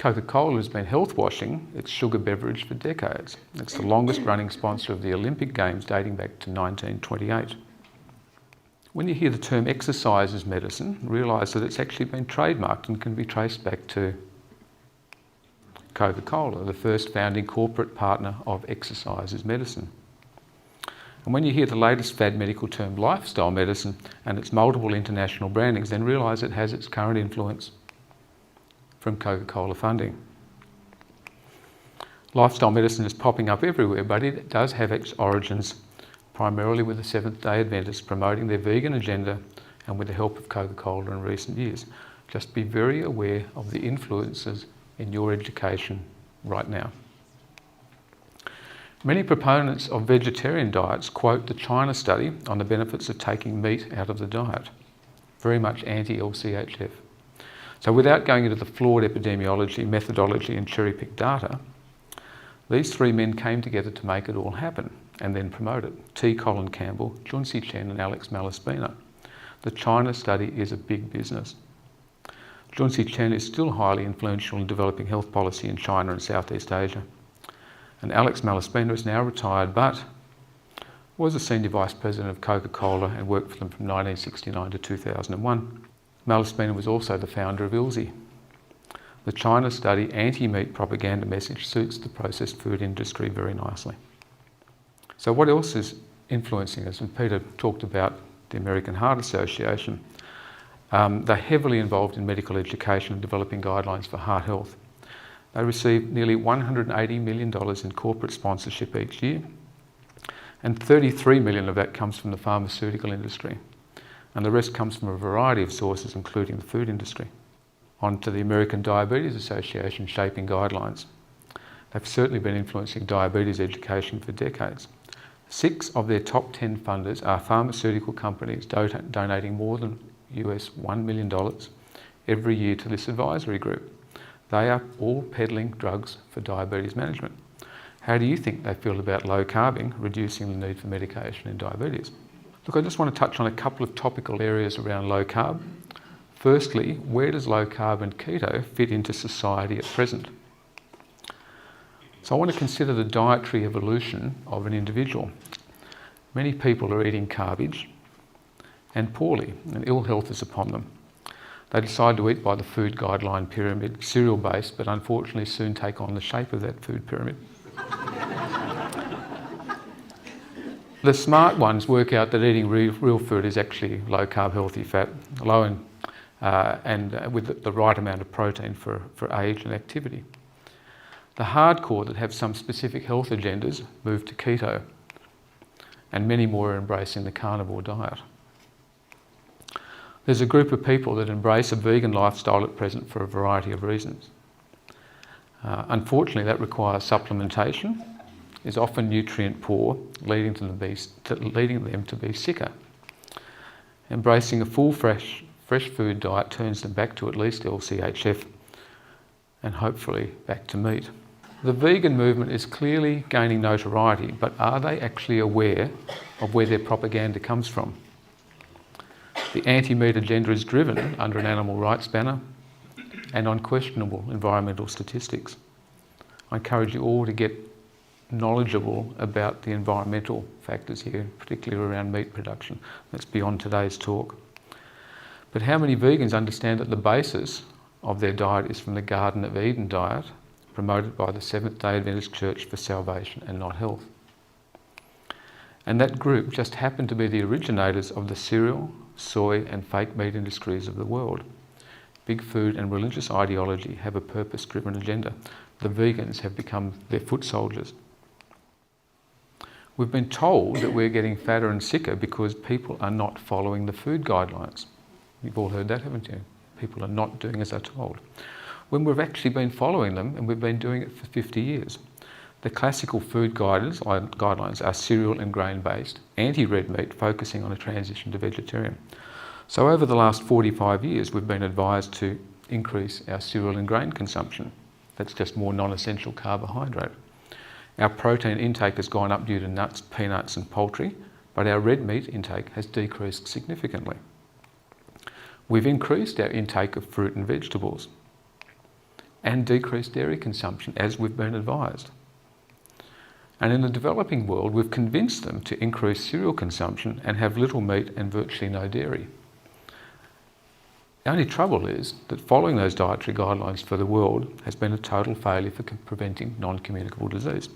Coca-Cola has been health washing its sugar beverage for decades. It's the longest running sponsor of the Olympic Games dating back to 1928. When you hear the term exercise as medicine, realise that it's actually been trademarked and can be traced back to Coca-Cola, the first founding corporate partner of exercise as medicine. And when you hear the latest fad medical term lifestyle medicine and its multiple international brandings, then realise it has its current influence from Coca-Cola funding. Lifestyle medicine is popping up everywhere, but it does have its origins primarily with the Seventh-day Adventists promoting their vegan agenda and with the help of Coca-Cola in recent years. Just be very aware of the influences in your education right now. Many proponents of vegetarian diets quote the China study on the benefits of taking meat out of the diet, very much anti-LCHF. So without going into the flawed epidemiology, methodology and cherry-picked data, these three men came together to make it all happen and then promote it. T. Colin Campbell, Junsi Chen and Alex Malaspina. The China study is a big business. Junsi Chen is still highly influential in developing health policy in China and Southeast Asia. And Alex Malaspina is now retired but was a senior vice president of Coca-Cola and worked for them from 1969 to 2001. Malaspina was also the founder of ILSI. The China study anti-meat propaganda message suits the processed food industry very nicely. So what else is influencing us? And Peter talked about the American Heart Association. They're heavily involved in medical education and developing guidelines for heart health. They receive nearly $180 million in corporate sponsorship each year, and $33 million of that comes from the pharmaceutical industry, and the rest comes from a variety of sources, including the food industry. On to the American Diabetes Association shaping guidelines. They've certainly been influencing diabetes education for decades. 6 of their top 10 funders are pharmaceutical companies donating more than US $1 million every year to this advisory group. They are all peddling drugs for diabetes management. How do you think they feel about low carbing, reducing the need for medication in diabetes? Look, I just want to touch on a couple of topical areas around low carb. Firstly, where does low carb and keto fit into society at present? So I want to consider the dietary evolution of an individual. Many people are eating carbage and poorly, and ill health is upon them. They decide to eat by the food guideline pyramid, cereal-based, but unfortunately soon take on the shape of that food pyramid. The smart ones work out that eating real food is actually low carb, healthy fat, low and with the right amount of protein for age and activity. The hardcore that have some specific health agendas move to keto, and many more are embracing the carnivore diet. There's a group of people that embrace a vegan lifestyle at present for a variety of reasons. Unfortunately, that requires supplementation, is often nutrient poor, leading them to be sicker. Embracing a full fresh food diet turns them back to at least LCHF and hopefully back to meat. The vegan movement is clearly gaining notoriety, but are they actually aware of where their propaganda comes from? The anti-meat agenda is driven under an animal rights banner and on questionable environmental statistics. I encourage you all to get knowledgeable about the environmental factors here, particularly around meat production. That's beyond today's talk. But how many vegans understand that the basis of their diet is from the Garden of Eden diet, promoted by the Seventh-day Adventist Church for salvation and not health? And that group just happened to be the originators of the cereal, soy and fake meat industries of the world. Big food and religious ideology have a purpose-driven agenda. The vegans have become their foot soldiers. We've been told that we're getting fatter and sicker because people are not following the food guidelines. You've all heard that, haven't you? People are not doing as they're told. When we've actually been following them, and we've been doing it for 50 years. The classical food guidelines are cereal and grain-based, anti-red meat, focusing on a transition to vegetarian. So over the last 45 years, we've been advised to increase our cereal and grain consumption. That's just more non-essential carbohydrate. Our protein intake has gone up due to nuts, peanuts and poultry, but our red meat intake has decreased significantly. We've increased our intake of fruit and vegetables. and decrease dairy consumption as we've been advised. And in the developing world, we've convinced them to increase cereal consumption and have little meat and virtually no dairy. The only trouble is that following those dietary guidelines for the world has been a total failure for preventing non-communicable disease.